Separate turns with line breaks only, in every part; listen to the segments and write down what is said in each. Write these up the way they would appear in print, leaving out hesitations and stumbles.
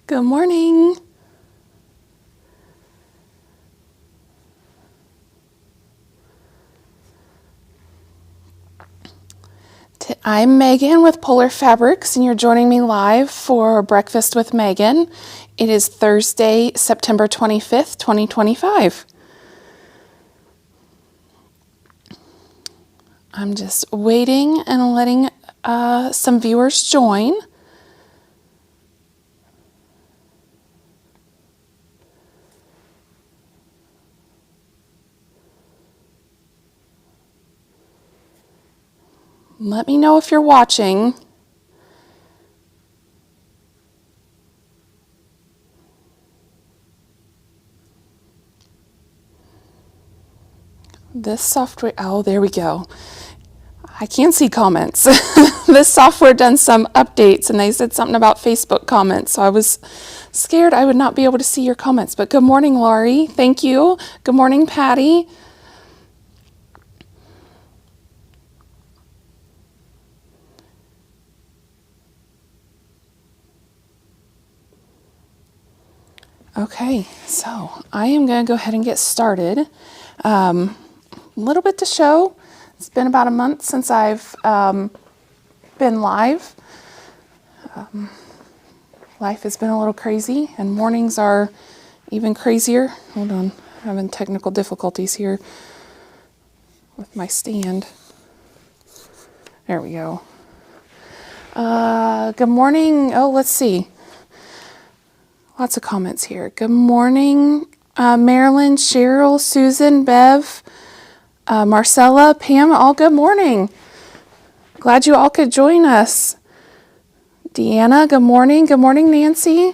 Good morning. I'm Megan with Polar Fabrics, and you're joining me live for Breakfast with Megan. It is Thursday, September 25th, 2025. I'm just waiting and letting some viewers join. Let me know if you're watching. This software, oh, there we go. I can see comments. This software done some updates, and they said something about Facebook comments, so I was scared I would not be able to see your comments. But good morning, Laurie. Thank you. Good morning, Patty. Okay, so I am going to go ahead and get started. A little bit to show. It's been about a month since I've been live. Life has been a little crazy, and mornings are even crazier. Hold on, I'm having technical difficulties here with my stand. There we go. Good morning. Oh, let's see. Lots of comments here. Good morning, Marilyn, Cheryl, Susan, Bev, Marcella, Pam, all good morning. Glad you all could join us. Deanna, good morning. Good morning, Nancy.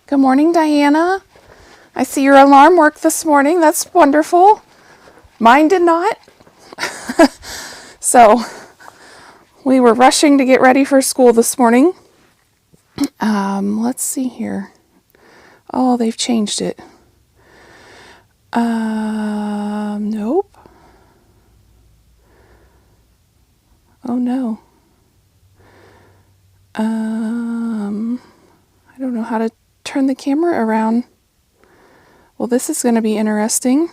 Good morning, Diana. I see your alarm worked this morning. That's wonderful. Mine did not. So we were rushing to get ready for school this morning. Let's see here. Oh, they've changed it. Nope. Oh no. I don't know how to turn the camera around. Well, this is going to be interesting.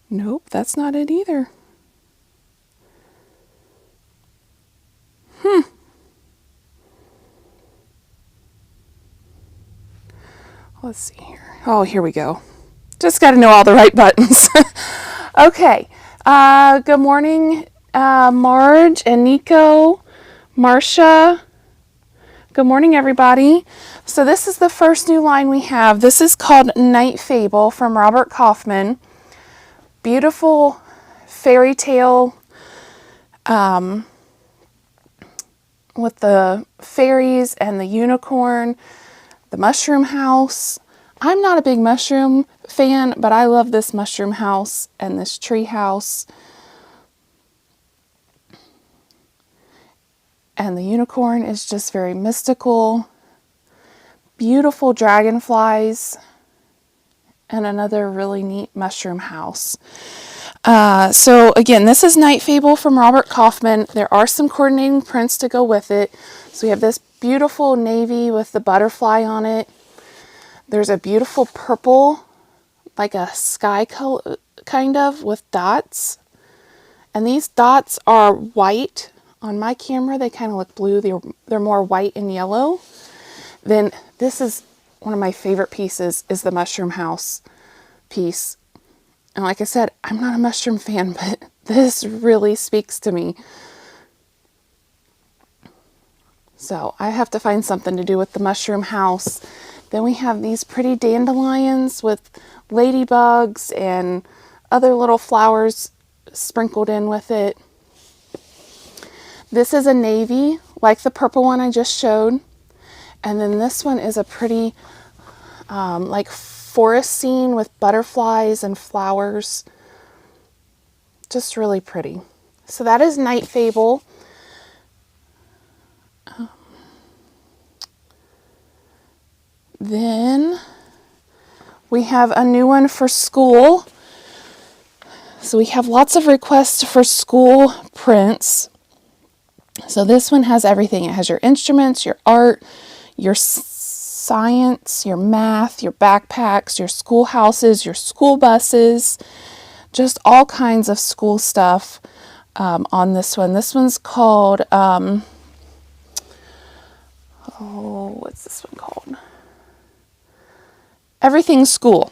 Nope, that's not it either. Let's see here. Oh, here we go. Just got to know all the right buttons. Okay. Good morning, Marge and Nico, Marcia. Good morning, everybody. So this is the first new line we have. This is called Night Fable from Robert Kaufman. Beautiful fairy tale with the fairies and the unicorn, the mushroom house. I'm not a big mushroom fan, but I love this mushroom house and this tree house. And the unicorn is just very mystical. Beautiful dragonflies. And another really neat mushroom house. So again, this is Night Fable from Robert Kaufman. There are some coordinating prints to go with it. So we have this beautiful navy with the butterfly on it. There's a beautiful purple, like a sky color, kind of, with dots. And these dots are white. On my camera, they kind of look blue. They're more white and yellow. Then this is one of my favorite pieces, is the mushroom house piece. And like I said, I'm not a mushroom fan, but this really speaks to me. So I have to find something to do with the mushroom house. Then we have these pretty dandelions with ladybugs and other little flowers sprinkled in with it. This is a navy, like the purple one I just showed. And then this one is a pretty, like forest scene with butterflies and flowers. Just really pretty. So that is Night Fable. Then we have a new one for school. So we have lots of requests for school prints. So this one has everything. It has your instruments, your art, your science, your math, your backpacks, your schoolhouses, your school buses, just all kinds of school stuff on this one. This one's called, what's this one called? Everything School.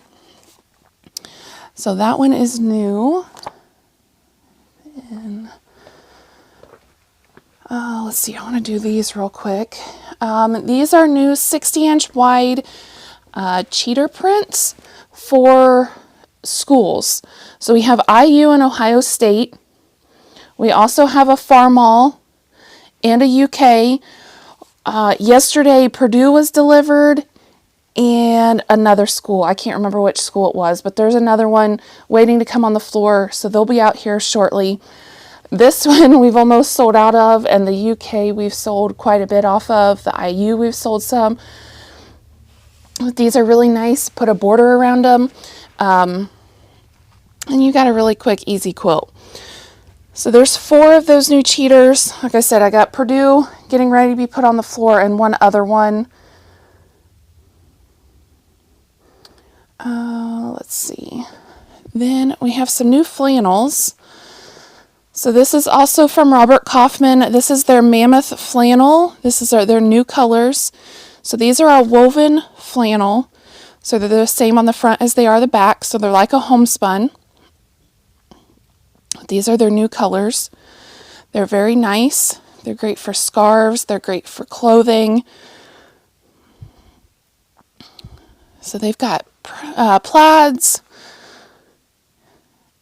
So that one is new. And let's see, I want to do these real quick. These are new 60-inch wide cheater prints for schools. So we have IU and Ohio State. We also have a Farmall and a UK. Yesterday, Purdue was delivered and another school. I can't remember which school it was, but there's another one waiting to come on the floor. So they'll be out here shortly. This one we've almost sold out of, and the UK we've sold quite a bit off of. The IU we've sold some. These are really nice. Put a border around them. And you got a really quick, easy quilt. So there's 4 of those new cheaters. Like I said, I got Purdue getting ready to be put on the floor and one other one. Let's see. Then we have some new flannels. So this is also from Robert Kaufman. This is their Mammoth flannel. This is their new colors. So these are a woven flannel. So they're the same on the front as they are the back. So they're like a homespun. These are their new colors. They're very nice. They're great for scarves. They're great for clothing. So they've got plaids.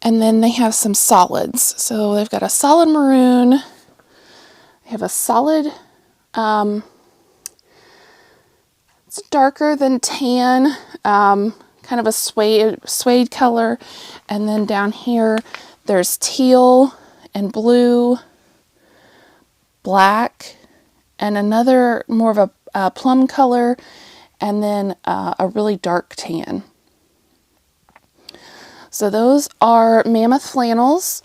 And then they have some solids. So they've got a solid maroon. They have a solid, it's darker than tan, kind of a suede color. And then down here, there's teal and blue, black, and another more of a plum color, and then a really dark tan. So those are Mammoth flannels.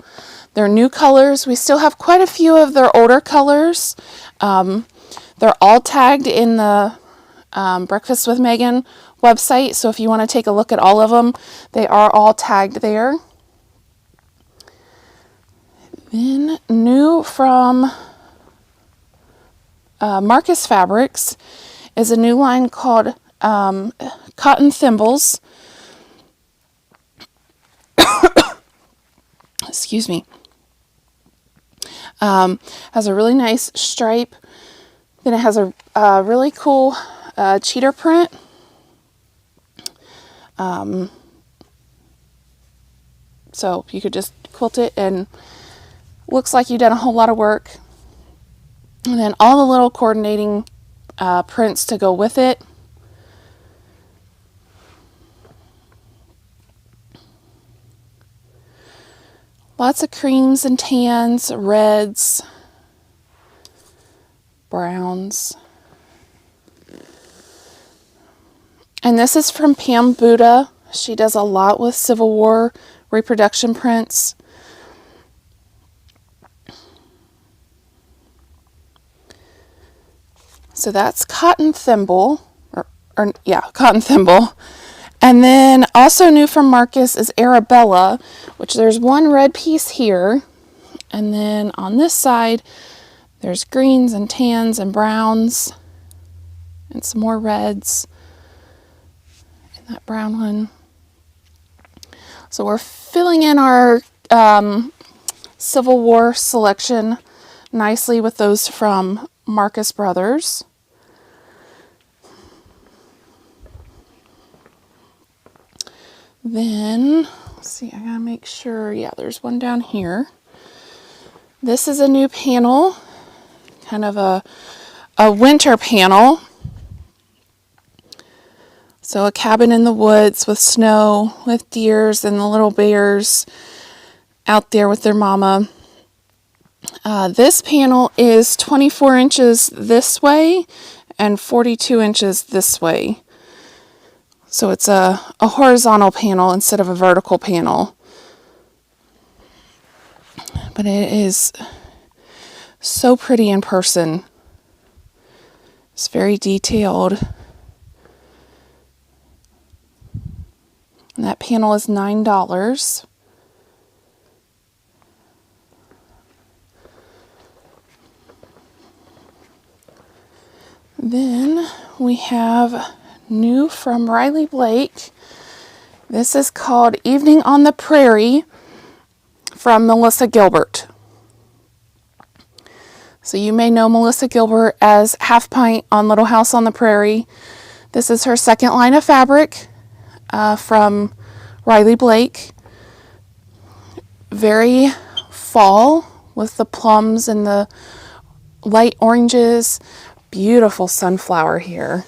They're new colors. We still have quite a few of their older colors. They're all tagged in the Breakfast with Megan website. So if you want to take a look at all of them, they are all tagged there. Then new from Marcus Fabrics is a new line called Cotton Thimbles. Excuse me. Has a really nice stripe. Then it has a really cool cheater print. So you could just quilt it and looks like you've done a whole lot of work. And then all the little coordinating prints to go with it. Lots of creams and tans, reds, browns. And this is from Pam Buddha. She does a lot with Civil War reproduction prints. So that's Cotton Thimble, Cotton Thimble. And then also new from Marcus is Arabella, which there's one red piece here. And then on this side, there's greens and tans and browns and some more reds and that brown one. So we're filling in our Civil War selection nicely with those from Marcus Brothers. Then, let's see, I gotta make sure, yeah, there's one down here. This is a new panel, kind of a winter panel. So a cabin in the woods with snow, with deers and the little bears out there with their mama. This panel is 24 inches this way and 42 inches this way. So it's a horizontal panel instead of a vertical panel. but it is so pretty in person. It's very detailed. And that panel is $9. Then we have new from Riley Blake. This is called Evening on the Prairie from Melissa Gilbert. So you may know Melissa Gilbert as Half Pint on Little House on the Prairie. This is her second line of fabric from Riley Blake. Very fall with the plums and the light oranges. Beautiful sunflower here.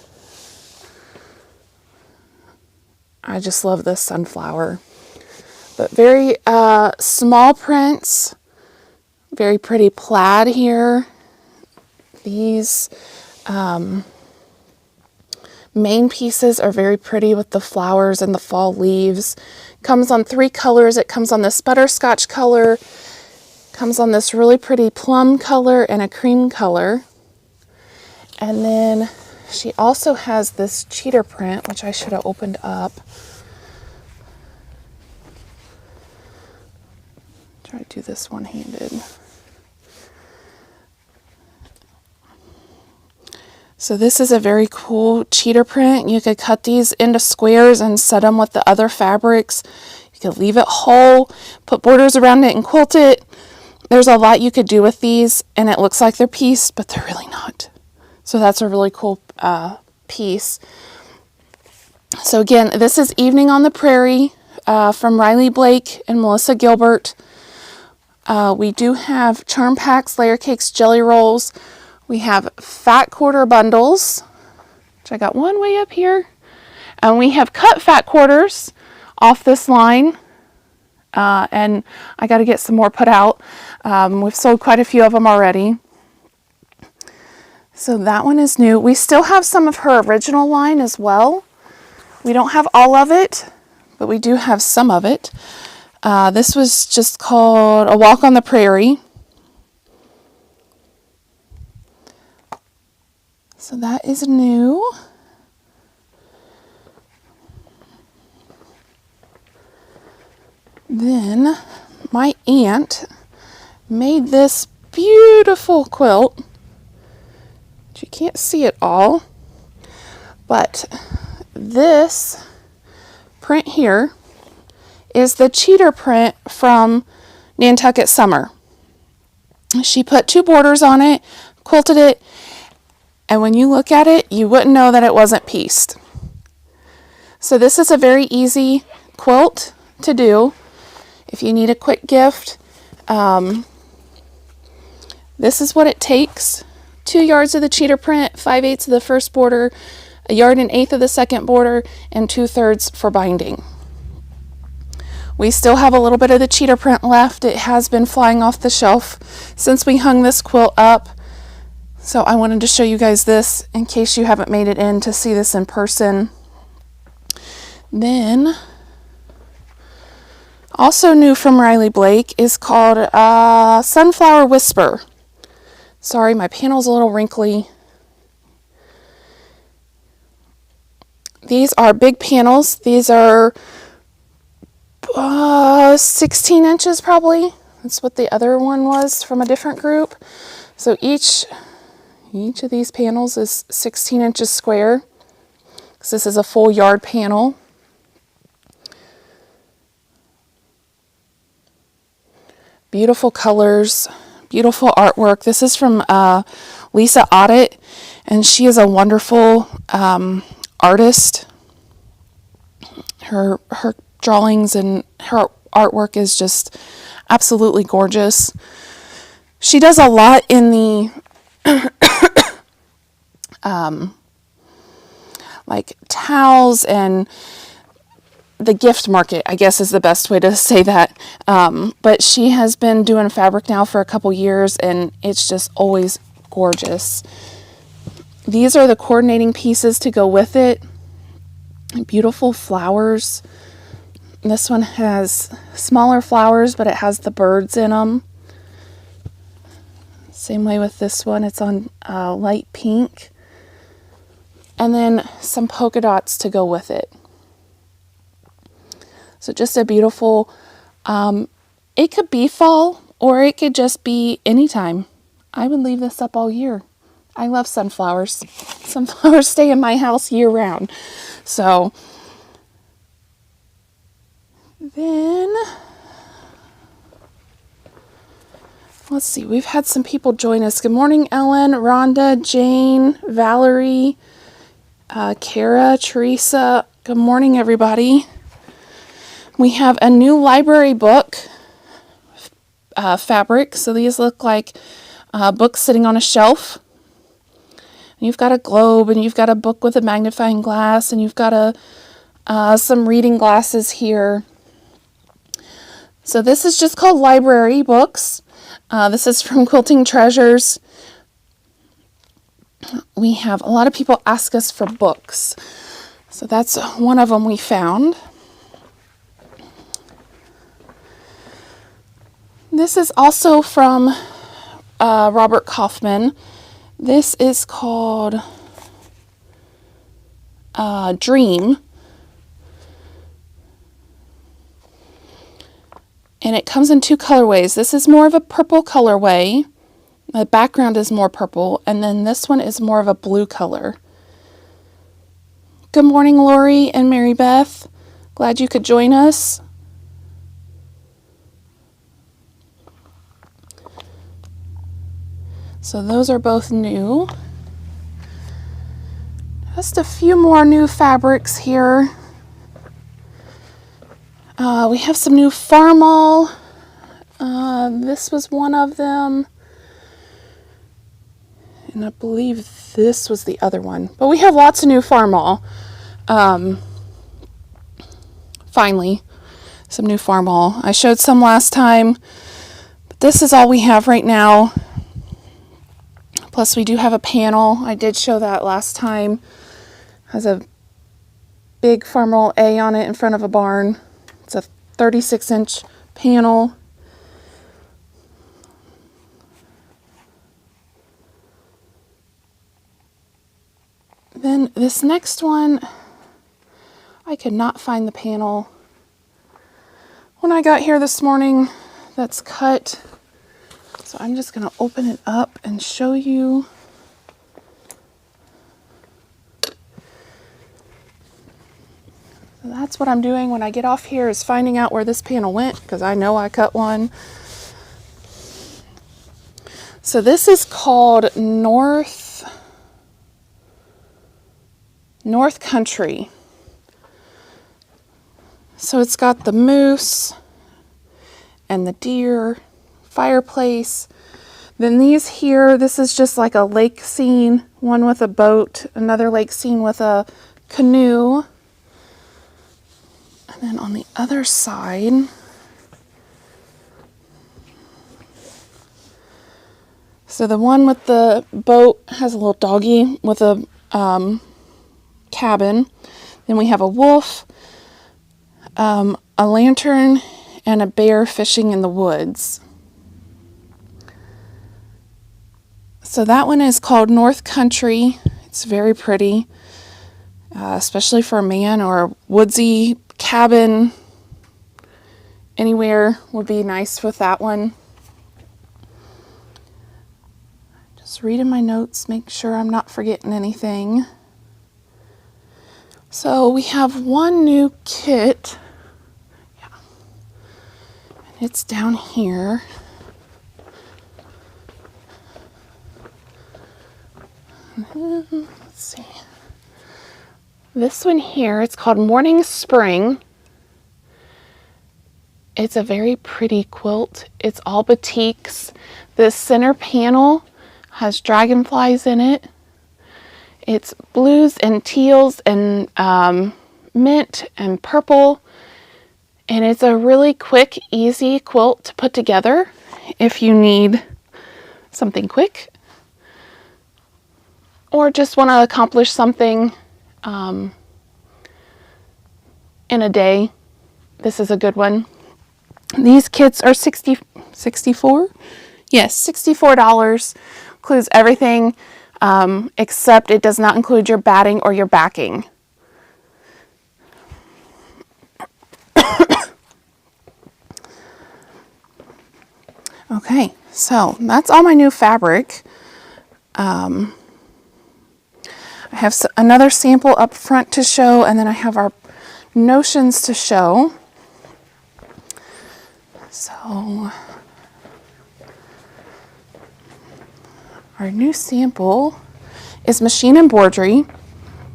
I just love this sunflower. But very small prints. Very pretty plaid here. These main pieces are very pretty with the flowers and the fall leaves. Comes on 3 colors. It comes on this butterscotch color, comes on this really pretty plum color, and a cream color. And then she also has this cheater print, which I should have opened up. Try to do this one-handed. So this is a very cool cheater print. You could cut these into squares and set them with the other fabrics. You could leave it whole, put borders around it and quilt it. There's a lot you could do with these, and it looks like they're pieced, but they're really not. So that's a really cool piece. So again, this is Evening on the Prairie from Riley Blake and Melissa Gilbert. We do have charm packs, layer cakes, jelly rolls. We have fat quarter bundles, which I got one way up here. And we have cut fat quarters off this line. And I got to get some more put out. We've sold quite a few of them already. So that one is new. We still have some of her original line as well. We don't have all of it, but we do have some of it. This was just called A Walk on the Prairie. So that is new. Then my aunt made this beautiful quilt. You can't see it all, but this print here is the cheater print from Nantucket Summer. She put 2 borders on it, quilted it, and when you look at it, you wouldn't know that it wasn't pieced. So this is a very easy quilt to do if you need a quick gift. This is what it takes. 2 yards of the cheater print, 5/8 of the first border, 1 1/8 of the second border, and 2/3 for binding. We still have a little bit of the cheater print left. It has been flying off the shelf since we hung this quilt up. So I wanted to show you guys this in case you haven't made it in to see this in person. Then, also new from Riley Blake is called Sunflower Whisper. Sorry, my panel's a little wrinkly. These are big panels. These are 16 inches probably. That's what the other one was from a different group. So each of these panels is 16 inches square, because this is a full yard panel. Beautiful colors. Beautiful artwork. This is from Lisa Audit, and she is a wonderful artist. Her drawings and her artwork is just absolutely gorgeous. She does a lot in the like towels and the gift market, I guess is the best way to say that. But she has been doing fabric now for a couple years, and it's just always gorgeous. These are the coordinating pieces to go with it. Beautiful flowers. This one has smaller flowers, but it has the birds in them. Same way with this one, it's on light pink. And then some polka dots to go with it. So just a beautiful, it could be fall or it could just be anytime. I would leave this up all year. I love sunflowers. Sunflowers stay in my house year round. So then, let's see, we've had some people join us. Good morning, Ellen, Rhonda, Jane, Valerie, Kara, Teresa. Good morning, everybody. We have a new library book fabric. So these look like books sitting on a shelf. And you've got a globe, and you've got a book with a magnifying glass, and you've got some reading glasses here. So this is just called library books. This is from Quilting Treasures. We have a lot of people ask us for books. So that's one of them we found. This is also from Robert Kaufman. This is called Dream. And it comes in two colorways. This is more of a purple colorway. The background is more purple. And then this one is more of a blue color. Good morning, Lori and Mary Beth. Glad you could join us. So those are both new. Just a few more new fabrics here. We have some new Farmall. This was one of them. And I believe this was the other one. But we have lots of new Farmall. Finally, some new Farmall. I showed some last time. But this is all we have right now. Plus we do have a panel. I did show that last time. Has a big Farmall A on it in front of a barn. It's a 36-inch panel. Then this next one, I could not find the panel when I got here this morning that's cut. So I'm just going to open it up and show you. So that's what I'm doing when I get off here, is finding out where this panel went, because I know I cut one. So this is called North Country. So it's got the moose and the deer, fireplace. Then these here, this is just like a lake scene, one with a boat, another lake scene with a canoe. And then on the other side, so the one with the boat has a little doggy with a cabin. Then we have a wolf, a lantern, and a bear fishing in the woods. So that one is called North Country. It's very pretty, especially for a man, or a woodsy cabin. Anywhere would be nice with that one. Just reading my notes, make sure I'm not forgetting anything. So we have one new kit. Yeah. And it's down here. Let's see. This one here, it's called Morning Spring. It's a very pretty quilt. It's all batiks. This center panel has dragonflies in it. It's blues and teals and mint and purple. And it's a really quick, easy quilt to put together if you need something quick, or just want to accomplish something in a day. This is a good one. These kits are 64. Yes, $64. Includes everything, except it does not include your batting or your backing. Okay, so that's all my new fabric. I have another sample up front to show, and then I have our notions to show. So our new sample is machine embroidery.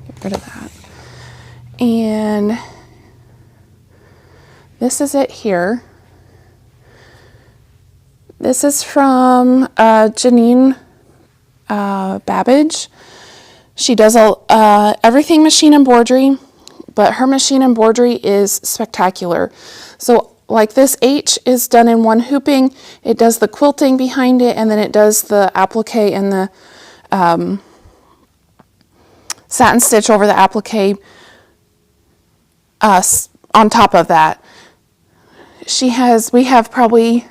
Get rid of that. And this is it here. This is from Janine Babbage. She does everything machine embroidery, but her machine embroidery is spectacular. So like this H is done in one hooping, it does the quilting behind it, and then it does the applique and the satin stitch over the applique on top of that. We have probably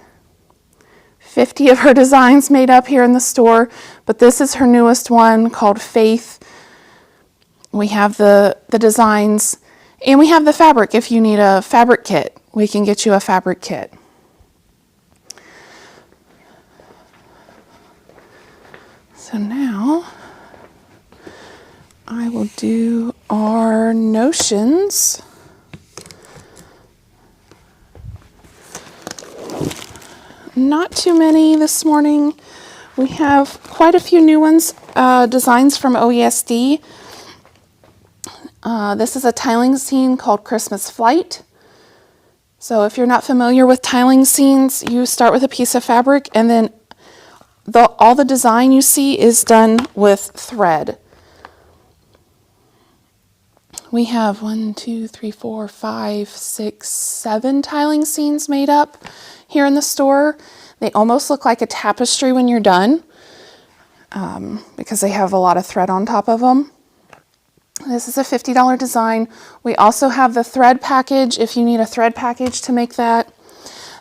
50 of her designs made up here in the store, but this is her newest one called Faith. We have the designs, and we have the fabric. If you need a fabric kit, we can get you a fabric kit. So now I will do our notions. Not too many this morning. We have quite a few new ones, designs from OESD. This is a tiling scene called Christmas Flight. So if you're not familiar with tiling scenes, you start with a piece of fabric, and then all the design you see is done with thread. We have 1, 2, 3, 4, 5, 6, 7 tiling scenes made up here in the store. They almost look like a tapestry when you're done, because they have a lot of thread on top of them. This is a $50 design. We also have the thread package if you need a thread package to make that.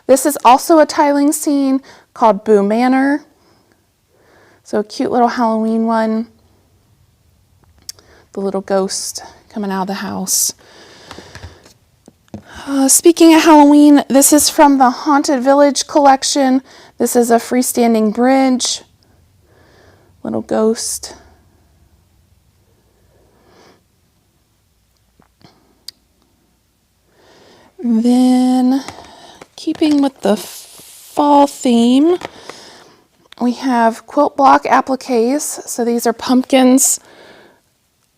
This is also a tiling scene called Boo Manor. So a cute little Halloween one. The little ghost coming out of the house. Speaking of Halloween, this is from the Haunted Village collection. This is a freestanding bridge. Little ghost. Then, keeping with the fall theme, we have quilt block appliques. So these are pumpkins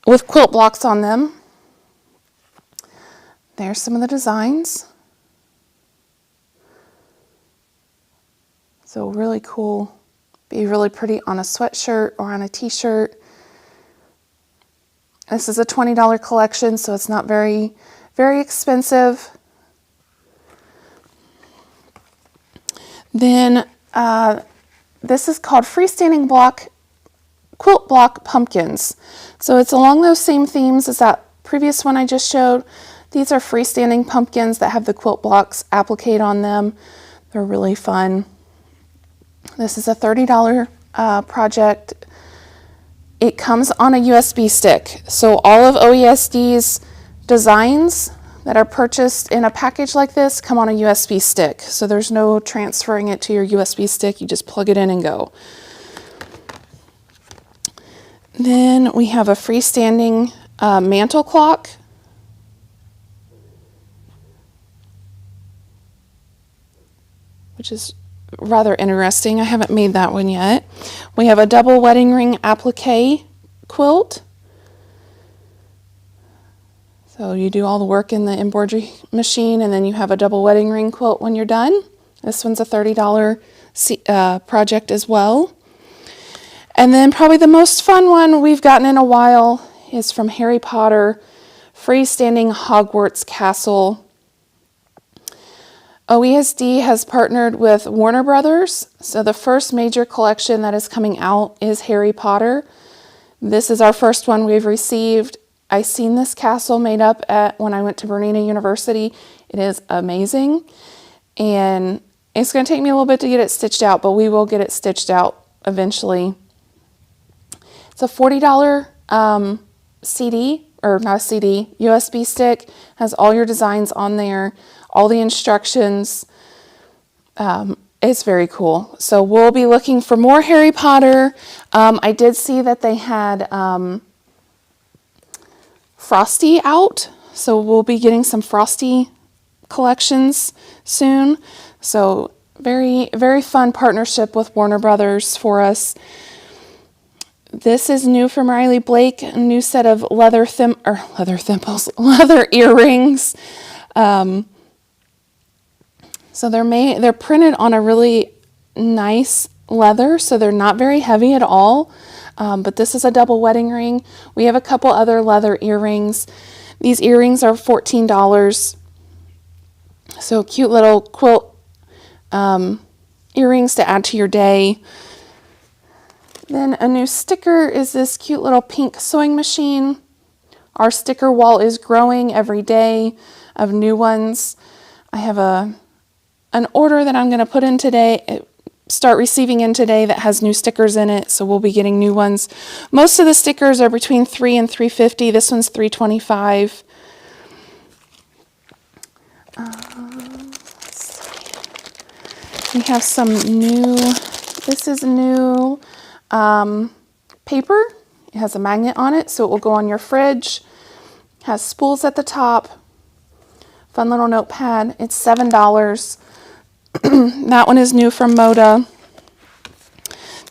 with quilt blocks on them. There's some of the designs. So really cool. Be really pretty on a sweatshirt or on a t-shirt. This is a $20 collection, so it's not very, very expensive. Then this is called Freestanding Quilt Block Pumpkins. So it's along those same themes as that previous one I just showed. These are freestanding pumpkins that have the quilt blocks appliqued on them. They're really fun. This is a $30 project. It comes on a USB stick. So all of OESD's designs that are purchased in a package like this come on a USB stick. So there's no transferring it to your USB stick. You just plug it in and go. Then we have a freestanding mantle clock. Which is rather interesting. I haven't made that one yet. We have a double wedding ring applique quilt. So you do all the work in the embroidery machine, and then you have a double wedding ring quilt when you're done. This one's a $30 project as well. And then probably the most fun one we've gotten in a while is from Harry Potter, Freestanding Hogwarts Castle. OESD has partnered with Warner Brothers, so the first major collection that is coming out is Harry Potter. This is our first one we've received. I seen this castle made up when I went to Bernina University. It is amazing, and It's going to take me a little bit to get it stitched out, but we will get it stitched out eventually. It's a $40 CD, or not a CD, USB stick. Has all your designs on there, all the instructions. It's very cool. So we'll be looking for more Harry Potter. I did see that they had Frosty out, so we'll be getting some Frosty collections soon. So very, very fun partnership with Warner Brothers for us. This is new from Riley Blake, a new set of leather earrings. So they're printed on a really nice leather, so they're not very heavy at all. But this is a double wedding ring. We have a couple other leather earrings. These earrings are $14. So cute little quilt earrings to add to your day. Then a new sticker is this cute little pink sewing machine. Our sticker wall is growing every day of new ones. I have an order that I'm going to put in today, start receiving in today, that has new stickers in it, so we'll be getting new ones. Most of the stickers are between $3 and $3.50. This one's $3.25. We have some new, this is new paper. It has a magnet on it, so it will go on your fridge. It has spools at the top. Fun little notepad. It's $7. That one is new from Moda.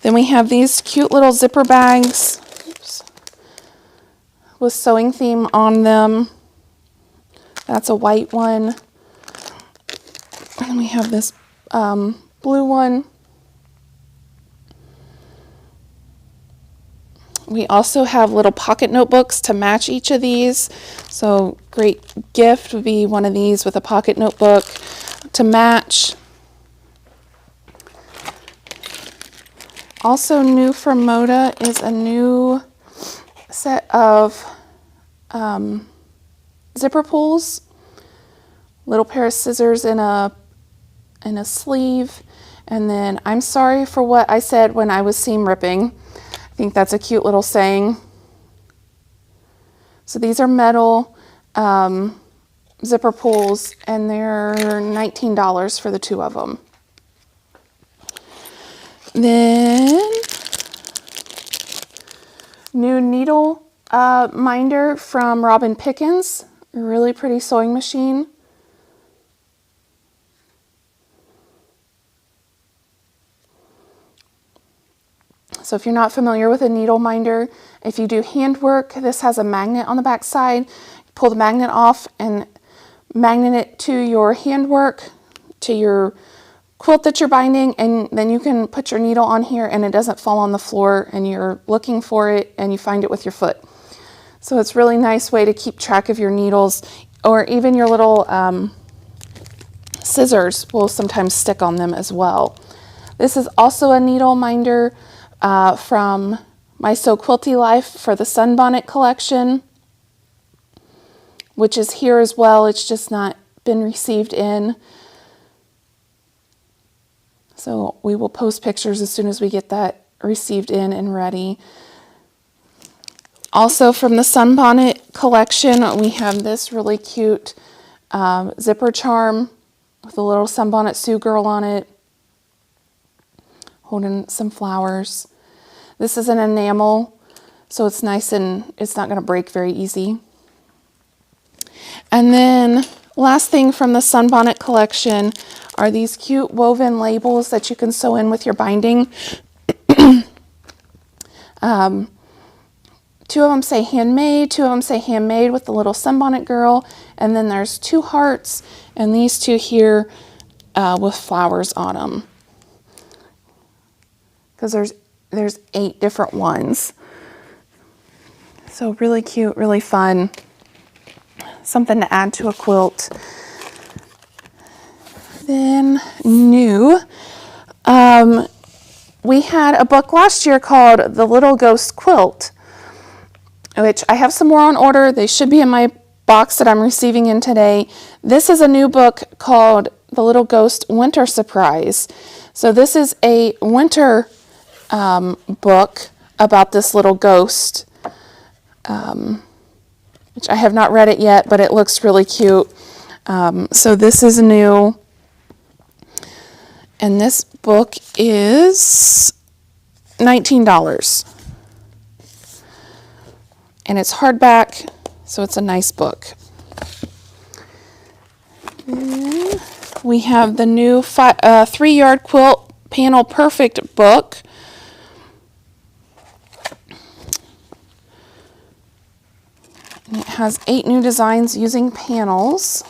Then we have these cute little zipper bags with sewing theme on them. That's a white one. And then we have this blue one. We also have little pocket notebooks to match each of these. So great gift would be one of these with a pocket notebook to match. Also new from Moda is a new set of zipper pulls. Little pair of scissors in a sleeve. And then I'm sorry for what I said when I was seam ripping. I think that's a cute little saying. So these are metal zipper pulls, and they're $19 for the two of them. Then new needle minder from Robin Pickens, a really pretty sewing machine. So if you're not familiar with a needle minder, if you do handwork, this has a magnet on the back side. Pull the magnet off and magnet it to your handwork, to your quilt that you're binding, and then you can put your needle on here and it doesn't fall on the floor and you're looking for it and you find it with your foot. So it's a really nice way to keep track of your needles, or even your little scissors will sometimes stick on them as well. This is also a needle minder from My Sew Quilty Life for the Sunbonnet collection, which is here as well. It's just not been received in. So we will post pictures as soon as we get that received in and ready. Also from the Sunbonnet collection, we have this really cute zipper charm with a little Sunbonnet Sue girl on it, holding some flowers. This is an enamel, so it's nice and it's not going to break very easy. And then last thing from the Sunbonnet collection are these cute woven labels that you can sew in with your binding. Two of them say handmade, two of them say handmade with the little Sunbonnet girl, and then there's two hearts, and these two here with flowers on them. Because there's 8 different ones. So really cute, really fun. Something to add to a quilt. Then new, we had a book last year called The Little Ghost Quilt, which I have some more on order. They should be in my box that I'm receiving in today. This is a new book called the Little Ghost Winter Surprise. So this is a winter book about this little ghost, which I have not read it yet, but it looks really cute. So this is new. And this book is $19. And it's hardback, so it's a nice book. Then we have the new 3-yard quilt panel perfect book. And it has 8 new designs using panels.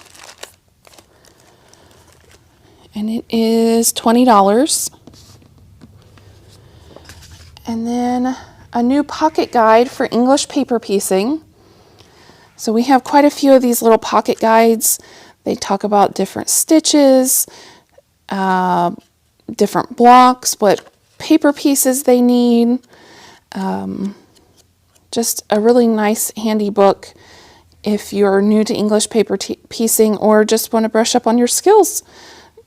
And it is $20. And then a new pocket guide for English paper piecing. So we have quite a few of these little pocket guides. They talk about different stitches, different blocks, what paper pieces they need. Just a really nice handy book if you're new to English paper piecing or just want to brush up on your skills.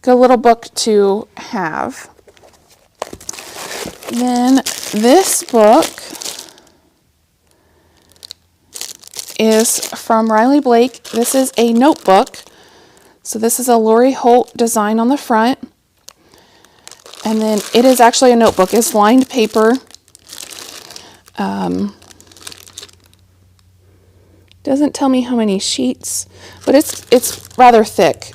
Good little book to have. Then this book is from Riley Blake. This is a notebook. So this is a Lori Holt design on the front. And then it is actually a notebook. It's lined paper. Doesn't tell me how many sheets, but it's rather thick.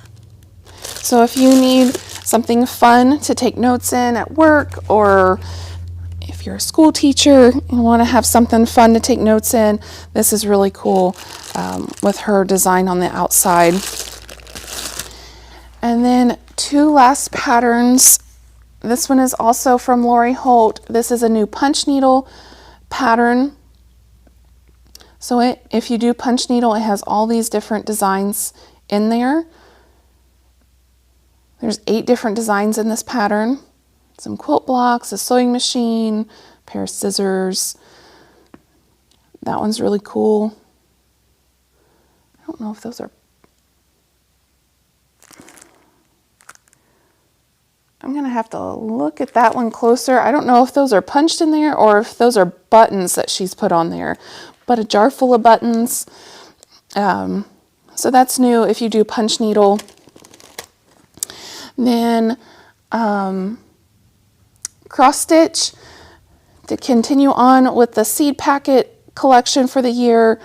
So if you need something fun to take notes in at work, or if you're a school teacher and want to have something fun to take notes in, this is really cool with her design on the outside. And then 2 last patterns. This one is also from Lori Holt. This is a new punch needle pattern. So if you do punch needle, it has all these different designs in there. There's 8 different designs in this pattern. Some quilt blocks, a sewing machine, a pair of scissors. That one's really cool. I don't know if those are... I'm going to have to look at that one closer. I don't know if those are punched in there or if those are buttons that she's put on there. But a jar full of buttons. So that's new if you do punch needle. Then cross stitch to continue on with the seed packet collection for the year.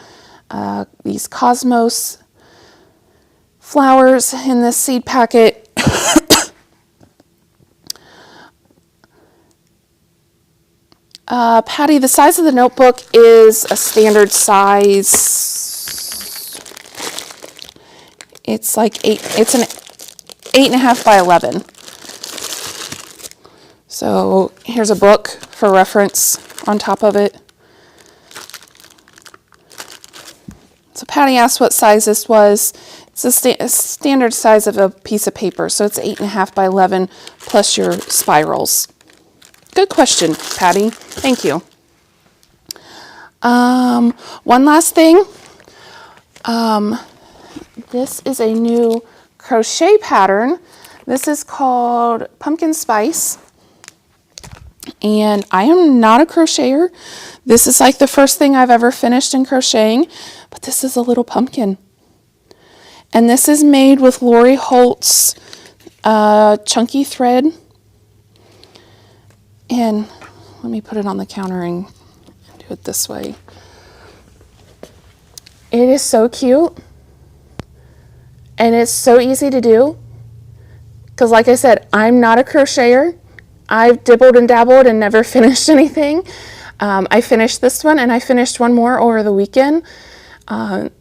These Cosmos flowers in this seed packet. Patty, the size of the notebook is a standard size. It's like 8, it's an 8.5 by 11. So here's a book for reference on top of it. So Patty asked what size this was. It's a standard size of a piece of paper. So it's 8.5 by 11 plus your spirals. Good question, Patty. Thank you. One last thing. This is a new crochet pattern. This is called Pumpkin Spice. And I am not a crocheter. This is like the first thing I've ever finished in crocheting. But this is a little pumpkin. And this is made with Lori Holt's chunky thread. And let me put it on the counter and do it this way. It is so cute. And it's so easy to do. Because like I said, I'm not a crocheter. I've dibbled and dabbled and never finished anything. I finished this one and I finished one more over the weekend.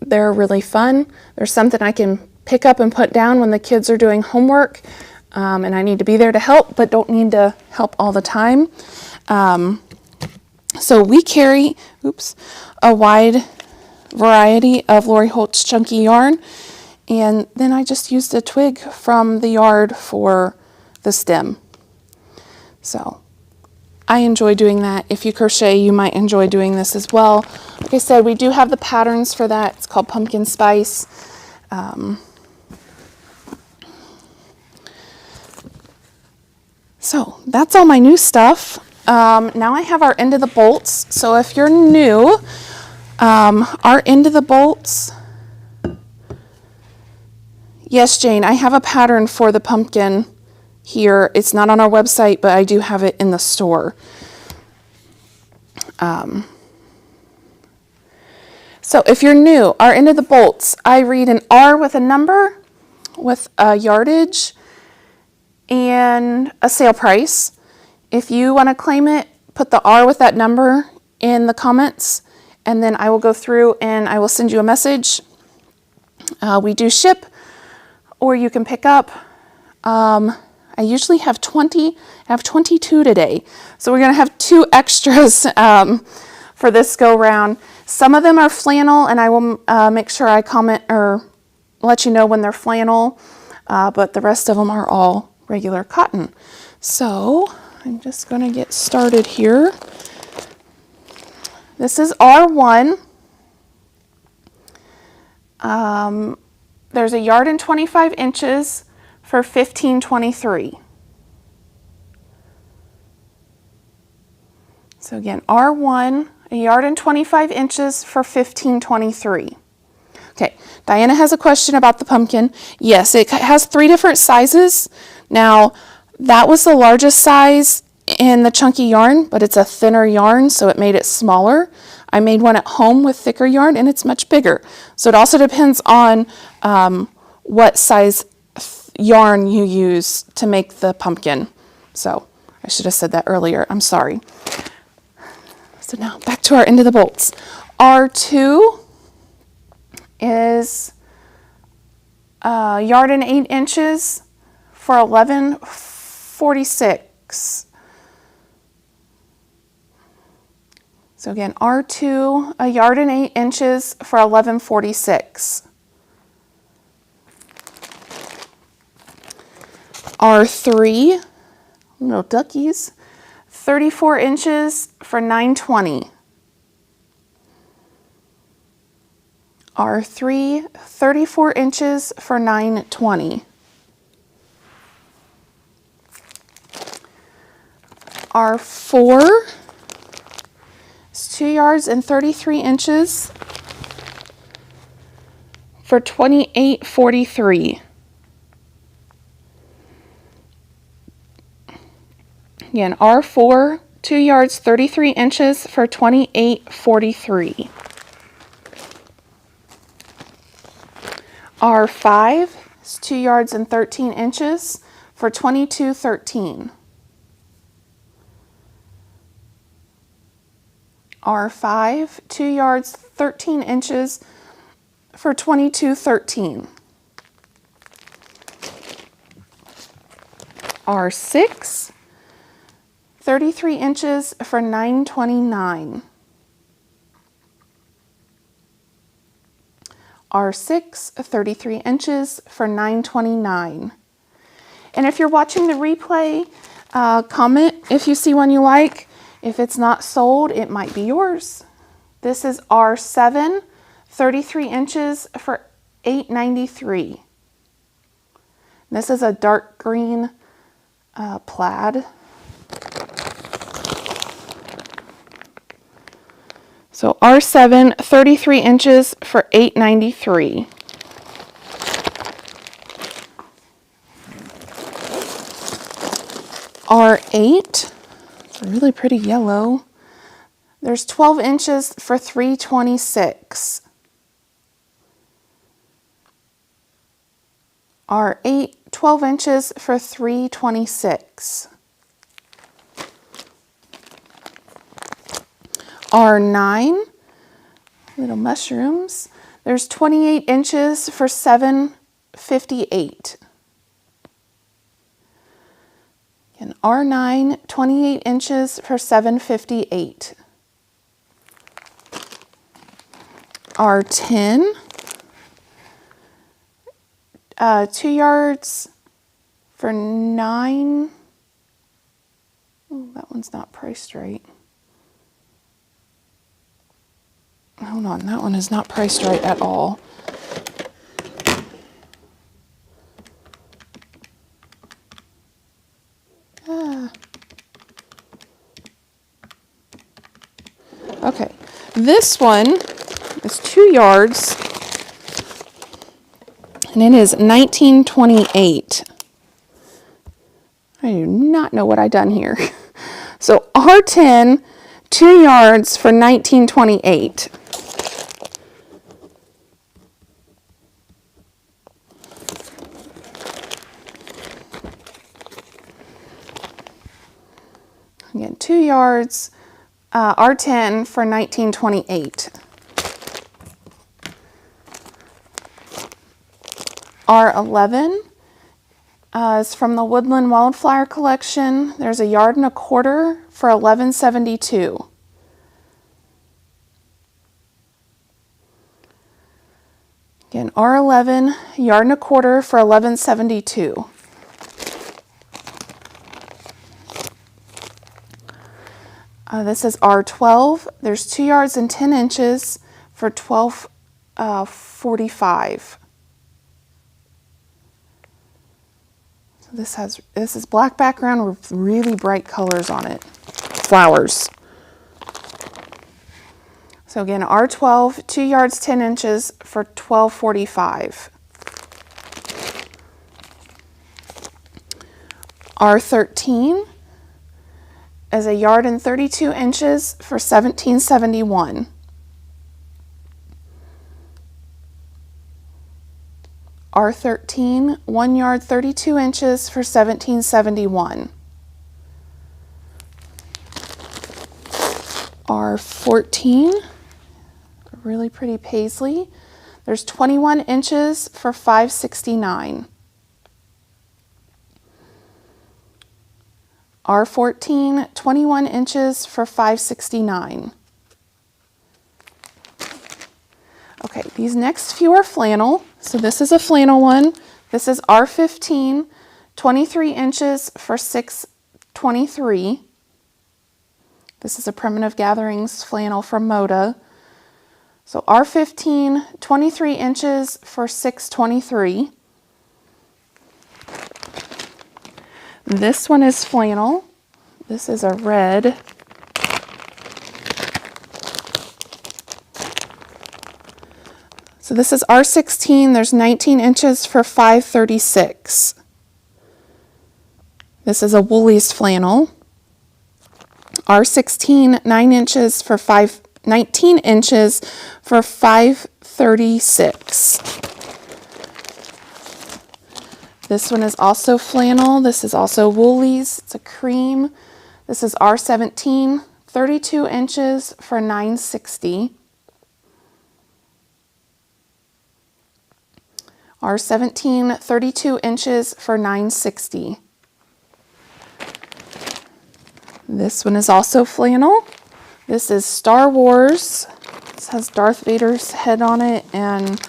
They're really fun. There's something I can pick up and put down when the kids are doing homework. And I need to be there to help, but don't need to help all the time. So we carry, a wide variety of Lori Holt's chunky yarn. And then I just used a twig from the yard for the stem. So I enjoy doing that. If you crochet, you might enjoy doing this as well. Like I said, we do have the patterns for that. It's called Pumpkin Spice. So that's all my new stuff. Now I have our end of the bolts. So if you're new, our end of the bolts. Yes, Jane, I have a pattern for the pumpkin here. It's not on our website, but I do have it in the store. So if you're new, our end of the bolts, I read an R with a number, with a yardage, and a sale price. If you want to claim it, put the R with that number in the comments, and then I will go through and I will send you a message. We do ship, or you can pick up. I usually have 20, I have 22 today. So we're gonna have 2 extras for this go round. Some of them are flannel, and I will make sure I comment or let you know when they're flannel, but the rest of them are all regular cotton. So I'm just gonna get started here. This is R1. There's a yard and 25 inches for $15.23. So again, R1, a yard and 25 inches for $15.23. Okay, Diana has a question about the pumpkin. Yes, it has 3 different sizes. Now, that was the largest size in the chunky yarn, but it's a thinner yarn, so it made it smaller. I made one at home with thicker yarn, and it's much bigger. So it also depends on what size yarn you use to make the pumpkin. So I should have said that earlier. I'm sorry. So now back to our end of the bolts. R2 is a yard and 8 inches for $11.46. So again, R2, a yard and 8 inches for $11.46. R3, little duckies, 34 inches for $9.20. R3, 34 inches for $9.20. R4 is 2 yards and 33 inches for $28.43. Again, R4, 2 yards, 33 inches for $28.43. R5 is 2 yards and 13 inches for $22.13. R5, 2 yards, 13 inches for $22.13. R6, 33 inches for $9.29. R6, 33 inches for $9.29. And if you're watching the replay, comment if you see one you like. If it's not sold, it might be yours. This is R7, 33 inches for $8.93. This is a dark green plaid. So R7, 33 inches for $8.93. R8, it's a really pretty yellow. There's 12 inches for $3.26. R8, 12 inches for $3.26. R9, little mushrooms. There's 28 inches for $7.58. And R9, 28 inches for $7.58. R10, 2 yards for $9. Oh, that one's not priced right. Hold on, that one is not priced right at all. Okay, this one is 2 yards, and it is 1928. I do not know what I done here. So R10, 2 yards for 1928. Again, 2 yards, R10 for 1928. R11 is from the Woodland Wildflower Collection. There's 1.25 yards for 11.72. Again, R11, 1.25 yards for 11.72. This is R12. There's 2 yards and 10 inches for 12.45. So this is black background with really bright colors on it. Flowers. So again, R12, 2 yards, 10 inches for 12.45. R13 is 1 yard and 32 inches for 17.71. R13, 1 yard 32 inches for 17.71. R14, a really pretty paisley. There's 21 inches for 5.69. R14, 21 inches for 5.69. Okay, these next few are flannel. So this is a flannel one. This is R15, 23 inches for 6.23. This is a Primitive Gatherings flannel from Moda. So R15, 23 inches for 6.23. This one is flannel. This is a red. So this is R16, there's 19 inches for 5.36. This is a Woolies flannel. R16, 9 inches for 19 inches for 5.36. This one is also flannel. This is also Woolies. It's a cream. This is R17, 32 inches for 9.60. R17, 32 inches for 9.60. This one is also flannel. This is Star Wars. This has Darth Vader's head on it and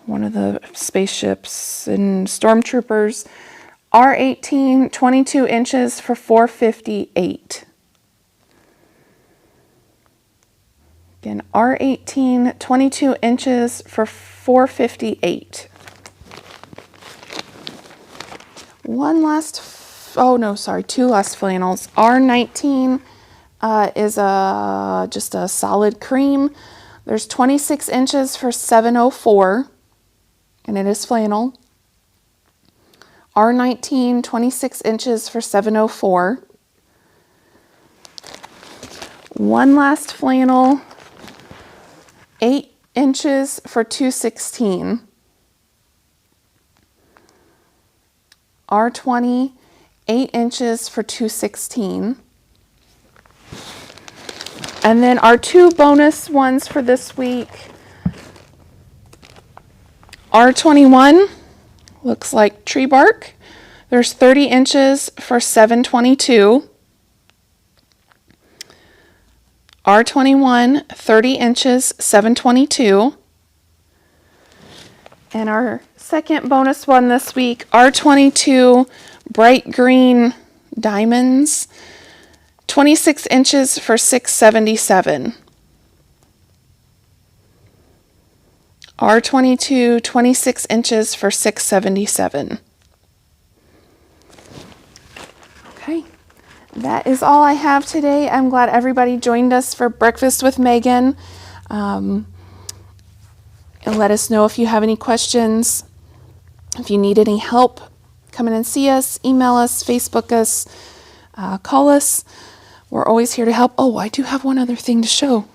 one of the spaceships and stormtroopers. R18, 22 inches for 4.58. Again, R18, 22 inches for 4.58. Two last flannels. R19 is just a solid cream. There's 26 inches for 7.04, and it is flannel. R19, 26 inches for 7.04. One last flannel, 8 inches for 2.16. R20, 8 inches for 2.16. And then our two bonus ones for this week. R21 looks like tree bark. There's 30 inches for 7.22. R21, 30 inches, 7.22. And our second bonus one this week, R22 bright green diamonds, 26 inches for 6.77. R22, 26 inches for 6.77. Okay, that is all I have today. I'm glad everybody joined us for Breakfast with Megan. And let us know if you have any questions. If you need any help, come in and see us, email us, Facebook us, call us. We're always here to help. Oh, I do have one other thing to show.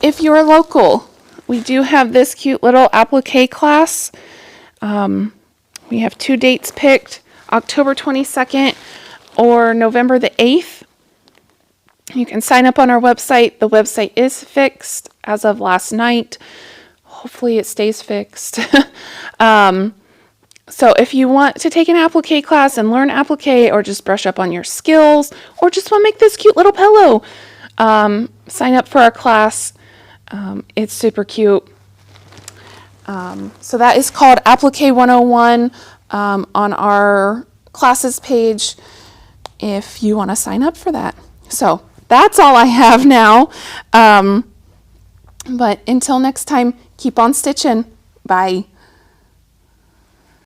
If you're local, we do have this cute little applique class. We have 2 dates picked, October 22nd or November the 8th. You can sign up on our website. The website is fixed as of last night. Hopefully it stays fixed. So if you want to take an applique class and learn applique, or just brush up on your skills, or just want to make this cute little pillow, sign up for our class. It's super cute. So that is called Applique 101 on our classes page if you want to sign up for that. So that's all I have now. But until next time, keep on stitching. Bye.